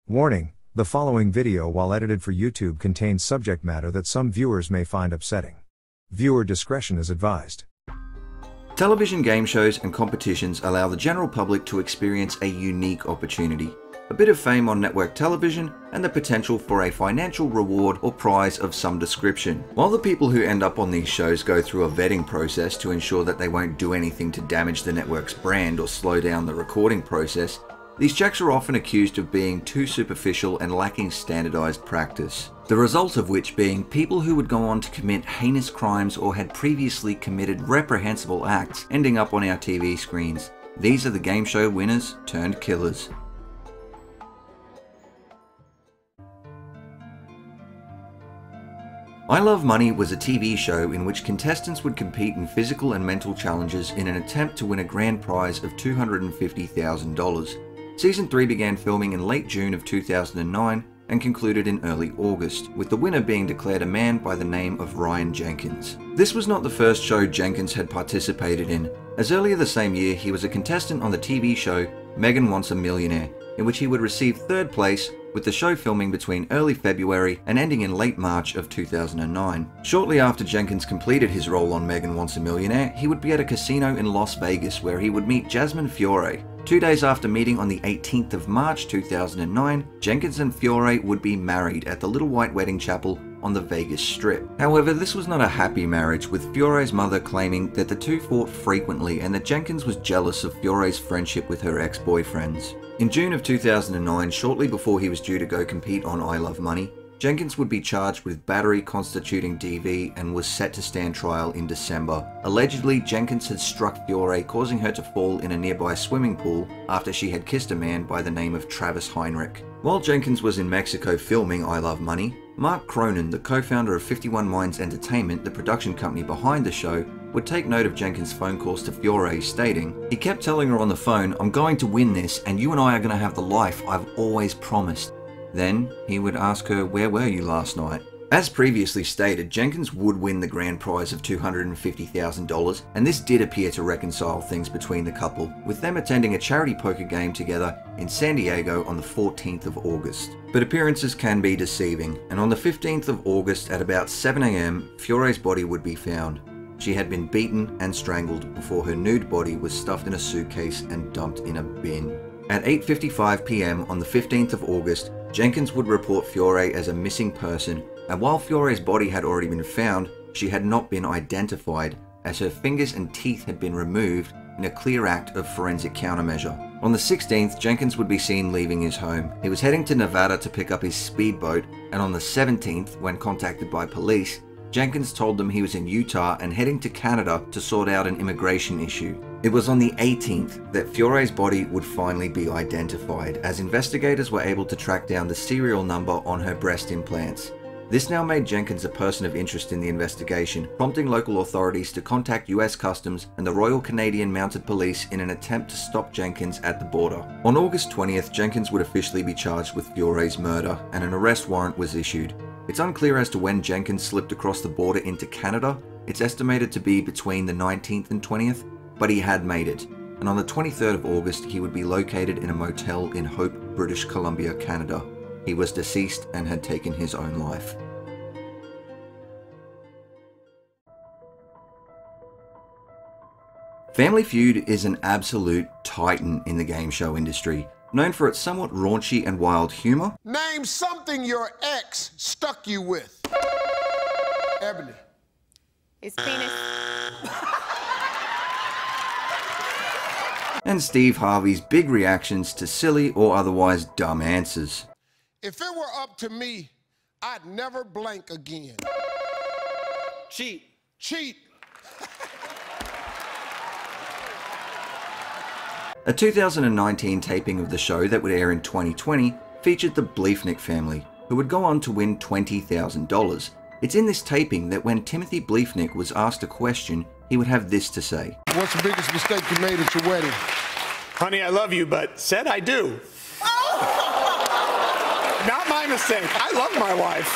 Warning, the following video, while edited for YouTube, contains subject matter that some viewers may find upsetting. Viewer discretion is advised. Television game shows and competitions allow the general public to experience a unique opportunity, a bit of fame on network television, and the potential for a financial reward or prize of some description. While the people who end up on these shows go through a vetting process to ensure that they won't do anything to damage the network's brand or slow down the recording process, these checks are often accused of being too superficial and lacking standardized practice. The result of which being people who would go on to commit heinous crimes or had previously committed reprehensible acts ending up on our TV screens. These are the game show winners turned killers. I Love Money was a TV show in which contestants would compete in physical and mental challenges in an attempt to win a grand prize of $250,000. Season 3 began filming in late June of 2009 and concluded in early August, with the winner being declared a man by the name of Ryan Jenkins. This was not the first show Jenkins had participated in, as earlier the same year he was a contestant on the TV show Megan Wants a Millionaire, in which he would receive third place, with the show filming between early February and ending in late March of 2009. Shortly after Jenkins completed his role on Megan Wants a Millionaire, he would be at a casino in Las Vegas where he would meet Jasmine Fiore. 2 days after meeting on the 18th of March 2009, Jenkins and Fiore would be married at the Little White Wedding Chapel on the Vegas Strip. However, this was not a happy marriage, with Fiore's mother claiming that the two fought frequently and that Jenkins was jealous of Fiore's friendship with her ex-boyfriends. In June of 2009, shortly before he was due to go compete on I Love Money, Jenkins would be charged with battery constituting DV and was set to stand trial in December. Allegedly, Jenkins had struck Fiore, causing her to fall in a nearby swimming pool after she had kissed a man by the name of Travis Heinrich. While Jenkins was in Mexico filming I Love Money, Mark Cronin, the co-founder of 51 Minds Entertainment, the production company behind the show, would take note of Jenkins' phone calls to Fiore, stating, "He kept telling her on the phone, 'I'm going to win this and you and I are going to have the life I've always promised.' Then he would ask her, 'Where were you last night?'" As previously stated, Jenkins would win the grand prize of $250,000, and this did appear to reconcile things between the couple, with them attending a charity poker game together in San Diego on the 14th of August. But appearances can be deceiving, and on the 15th of August at about 7 AM, Fiore's body would be found. She had been beaten and strangled before her nude body was stuffed in a suitcase and dumped in a bin. At 8:55 PM on the 15th of August, Jenkins would report Fiore as a missing person, and while Fiore's body had already been found, she had not been identified, as her fingers and teeth had been removed in a clear act of forensic countermeasure. On the 16th, Jenkins would be seen leaving his home. He was heading to Nevada to pick up his speedboat, and on the 17th, when contacted by police, Jenkins told them he was in Utah and heading to Canada to sort out an immigration issue. It was on the 18th that Fiore's body would finally be identified, as investigators were able to track down the serial number on her breast implants. This now made Jenkins a person of interest in the investigation, prompting local authorities to contact US Customs and the Royal Canadian Mounted Police in an attempt to stop Jenkins at the border. On August 20th, Jenkins would officially be charged with Fiore's murder, and an arrest warrant was issued. It's unclear as to when Jenkins slipped across the border into Canada. It's estimated to be between the 19th and 20th, but he had made it. And on the 23rd of August, he would be located in a motel in Hope, British Columbia, Canada. He was deceased and had taken his own life. Family Feud is an absolute titan in the game show industry, known for its somewhat raunchy and wild humor. Name something your ex stuck you with. Ebony. His penis. And Steve Harvey's big reactions to silly or otherwise dumb answers. If it were up to me, I'd never blank again. Cheat. Cheat. A 2019 taping of the show that would air in 2020 featured the Bleefnick family, who would go on to win $20,000. It's in this taping that when Timothy Bleefnick was asked a question, he would have this to say. What's the biggest mistake you made at your wedding? Honey, I love you, but said I do. Not my mistake. I love my wife.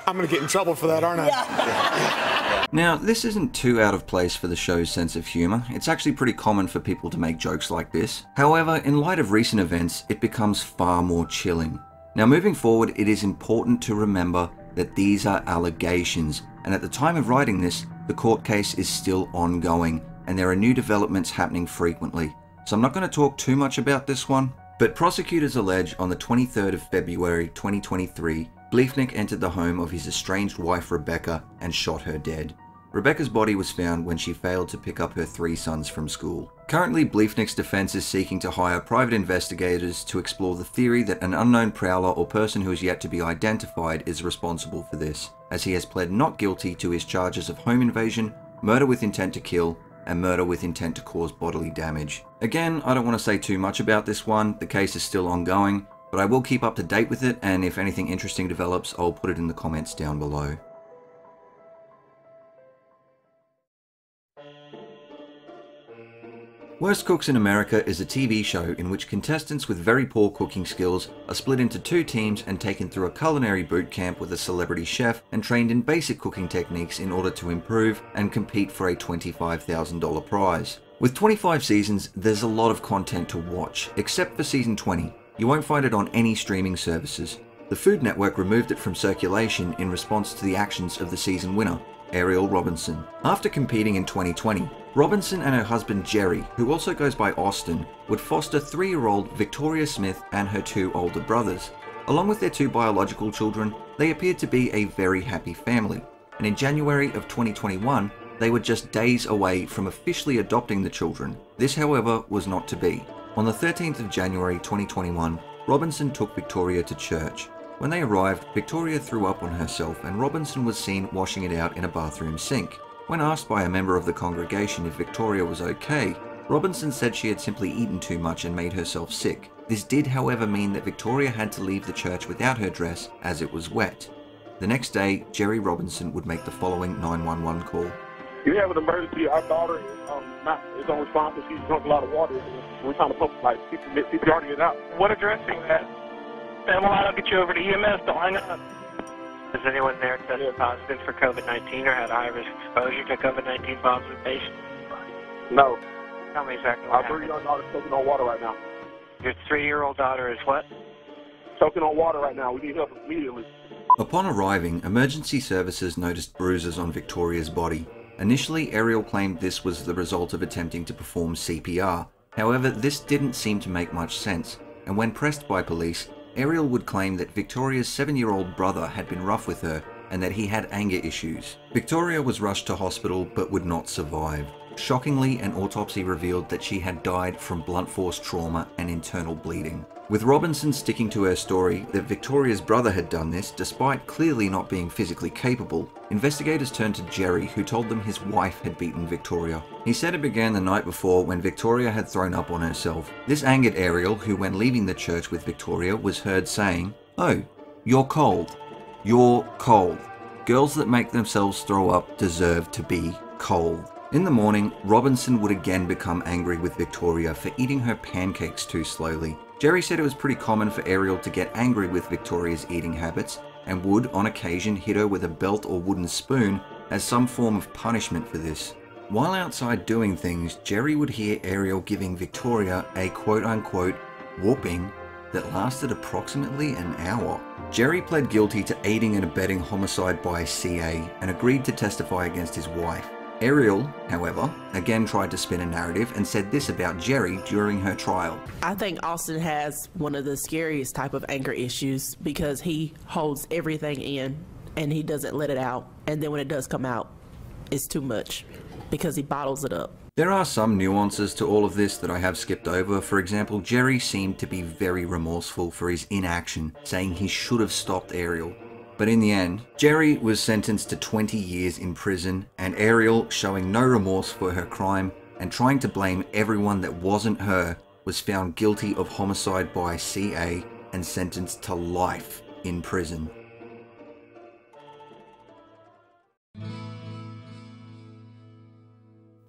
I'm gonna get in trouble for that, aren't I? Now, this isn't too out of place for the show's sense of humour. It's actually pretty common for people to make jokes like this. However, in light of recent events, it becomes far more chilling. Now, moving forward, it is important to remember that these are allegations, and at the time of writing this, the court case is still ongoing, and there are new developments happening frequently. So I'm not going to talk too much about this one, but prosecutors allege on the 23rd of February 2023, Bleefnik entered the home of his estranged wife Rebecca and shot her dead. Rebecca's body was found when she failed to pick up her 3 sons from school. Currently, Bleefnik's defense is seeking to hire private investigators to explore the theory that an unknown prowler or person who is yet to be identified is responsible for this, as he has pled not guilty to his charges of home invasion, murder with intent to kill, and murder with intent to cause bodily damage. Again, I don't want to say too much about this one, the case is still ongoing, but I will keep up to date with it, and if anything interesting develops, I'll put it in the comments down below. Worst Cooks in America is a TV show in which contestants with very poor cooking skills are split into 2 teams and taken through a culinary boot camp with a celebrity chef and trained in basic cooking techniques in order to improve and compete for a $25,000 prize. With 25 seasons, there's a lot of content to watch, except for season 20. You won't find it on any streaming services. The Food Network removed it from circulation in response to the actions of the season winner, Ariel Robinson. After competing in 2020, Robinson and her husband Jerry, who also goes by Austin, would foster 3-year-old Victoria Smith and her 2 older brothers. Along with their 2 biological children, they appeared to be a very happy family, and in January of 2021, they were just days away from officially adopting the children. This, however, was not to be. On the 13th of January 2021, Robinson took Victoria to church. When they arrived, Victoria threw up on herself and Robinson was seen washing it out in a bathroom sink. When asked by a member of the congregation if Victoria was okay, Robinson said she had simply eaten too much and made herself sick. This did, however, mean that Victoria had to leave the church without her dress as it was wet. The next day, Jerry Robinson would make the following 911 call. You have an emergency. Our daughter is unresponsive. She's drunk a lot of water. We're trying to pump, CPR to get out. What address are you at? Well, I'll get you over to EMS. Don't hang up. Has anyone there tested positive for COVID-19 or had high-risk exposure to COVID-19 positive patients? No. Tell me exactly what happened. Our 3-year-old daughter is choking on water right now. Your 3-year-old daughter is what? Choking on water right now. We need help immediately. Upon arriving, emergency services noticed bruises on Victoria's body. Initially, Ariel claimed this was the result of attempting to perform CPR. However, this didn't seem to make much sense, and when pressed by police, Ariel would claim that Victoria's 7-year-old brother had been rough with her and that he had anger issues. Victoria was rushed to hospital but would not survive. Shockingly, an autopsy revealed that she had died from blunt force trauma and internal bleeding. With Robinson sticking to her story that Victoria's brother had done this despite clearly not being physically capable, investigators turned to Jerry, who told them his wife had beaten Victoria. He said it began the night before when Victoria had thrown up on herself. This angered Ariel, who when leaving the church with Victoria was heard saying, "Oh, you're cold. You're cold. Girls that make themselves throw up deserve to be cold." In the morning, Robinson would again become angry with Victoria for eating her pancakes too slowly. Jerry said it was pretty common for Ariel to get angry with Victoria's eating habits and would, on occasion, hit her with a belt or wooden spoon as some form of punishment for this. While outside doing things, Jerry would hear Ariel giving Victoria a quote-unquote whooping that lasted approximately an hour. Jerry pled guilty to aiding and abetting homicide by CA and agreed to testify against his wife. Ariel, however, again tried to spin a narrative and said this about Jerry during her trial. I think Austin has one of the scariest type of anger issues because he holds everything in and he doesn't let it out. And then when it does come out, it's too much because he bottles it up. There are some nuances to all of this that I have skipped over. For example, Jerry seemed to be very remorseful for his inaction, saying he should have stopped Ariel. But in the end, Jerry was sentenced to 20 years in prison, and Ariel, showing no remorse for her crime and trying to blame everyone that wasn't her, was found guilty of homicide by CA and sentenced to life in prison.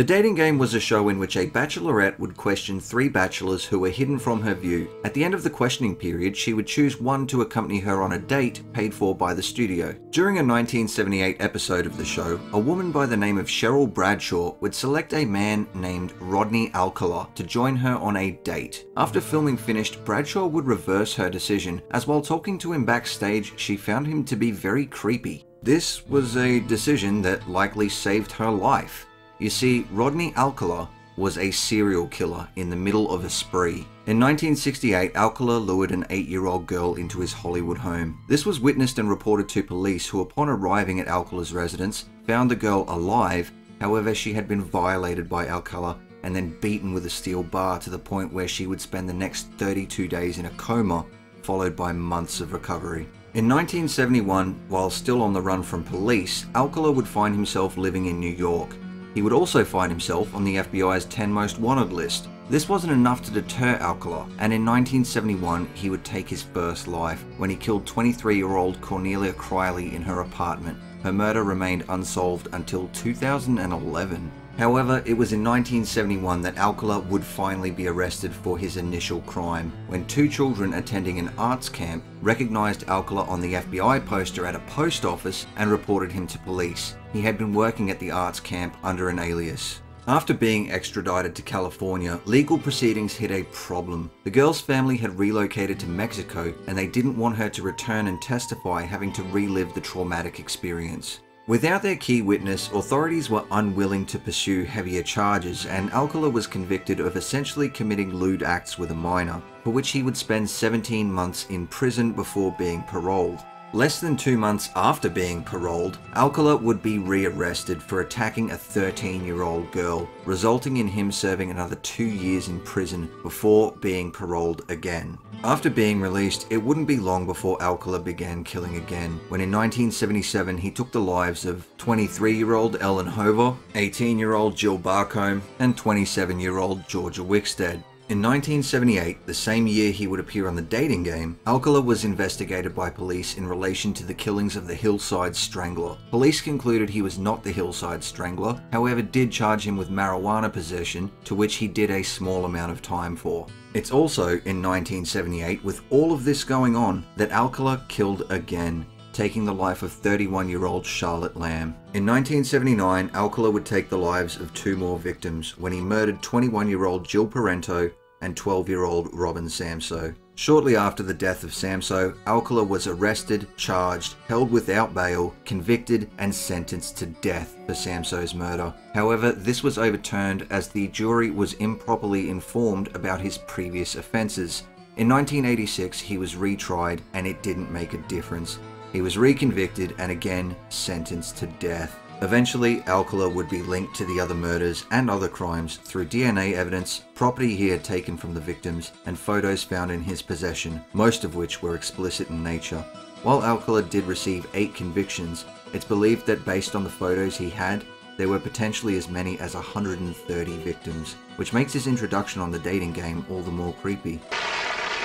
The Dating Game was a show in which a bachelorette would question 3 bachelors who were hidden from her view. At the end of the questioning period, she would choose one to accompany her on a date paid for by the studio. During a 1978 episode of the show, a woman by the name of Cheryl Bradshaw would select a man named Rodney Alcala to join her on a date. After filming finished, Bradshaw would reverse her decision, as while talking to him backstage, she found him to be very creepy. This was a decision that likely saved her life. You see, Rodney Alcala was a serial killer in the middle of a spree. In 1968, Alcala lured an 8-year-old girl into his Hollywood home. This was witnessed and reported to police, who upon arriving at Alcala's residence, found the girl alive. However, she had been violated by Alcala and then beaten with a steel bar to the point where she would spend the next 32 days in a coma, followed by months of recovery. In 1971, while still on the run from police, Alcala would find himself living in New York. He would also find himself on the FBI's 10 Most Wanted list. This wasn't enough to deter Alcala, and in 1971 he would take his first life when he killed 23-year-old Cornelia Criley in her apartment. Her murder remained unsolved until 2011. However, it was in 1971 that Alcala would finally be arrested for his initial crime, when 2 children attending an arts camp recognized Alcala on the FBI poster at a post office and reported him to police. He had been working at the arts camp under an alias. After being extradited to California, legal proceedings hit a problem. The girl's family had relocated to Mexico, and they didn't want her to return and testify, having to relive the traumatic experience. Without their key witness, authorities were unwilling to pursue heavier charges, and Alcala was convicted of essentially committing lewd acts with a minor, for which he would spend 17 months in prison before being paroled. Less than 2 months after being paroled, Alcala would be rearrested for attacking a 13-year-old girl, resulting in him serving another 2 years in prison before being paroled again. After being released, it wouldn't be long before Alcala began killing again, when in 1977 he took the lives of 23-year-old Ellen Hover, 18-year-old Jill Barcombe, and 27-year-old Georgia Wickstead. In 1978, the same year he would appear on The Dating Game, Alcala was investigated by police in relation to the killings of the Hillside Strangler. Police concluded he was not the Hillside Strangler, however did charge him with marijuana possession, to which he did a small amount of time for. It's also in 1978, with all of this going on, that Alcala killed again, taking the life of 31-year-old Charlotte Lamb. In 1979, Alcala would take the lives of 2 more victims when he murdered 21-year-old Jill Parento and 12-year-old Robin Samso. Shortly after the death of Samso, Alcala was arrested, charged, held without bail, convicted, and sentenced to death for Samso's murder. However, this was overturned as the jury was improperly informed about his previous offences. In 1986, he was retried, and it didn't make a difference. He was reconvicted and again sentenced to death. Eventually, Alcala would be linked to the other murders and other crimes through DNA evidence, property he had taken from the victims, and photos found in his possession, most of which were explicit in nature. While Alcala did receive 8 convictions, it's believed that based on the photos he had, there were potentially as many as 130 victims, which makes his introduction on The Dating Game all the more creepy.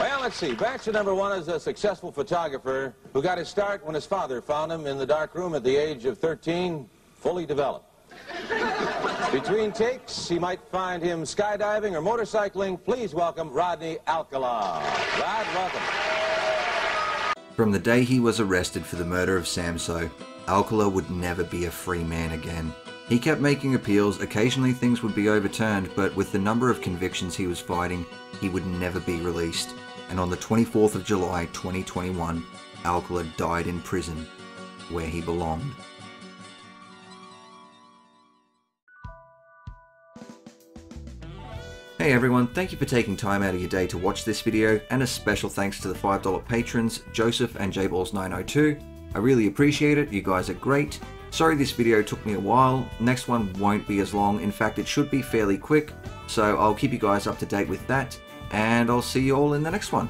Well, let's see. Bachelor number 1 is a successful photographer who got his start when his father found him in the dark room at the age of 13, fully developed. Between takes, he might find him skydiving or motorcycling. Please welcome Rodney Alcala. Rod, welcome. From the day he was arrested for the murder of Samso, Alcala would never be a free man again. He kept making appeals, occasionally things would be overturned, but with the number of convictions he was fighting, he would never be released. And on the 24th of July 2021, Alcala died in prison, where he belonged. Hey everyone, thank you for taking time out of your day to watch this video, and a special thanks to the $5 patrons, Joseph and JBalls902. I really appreciate it, you guys are great. Sorry this video took me a while, next one won't be as long, in fact it should be fairly quick, so I'll keep you guys up to date with that, and I'll see you all in the next one.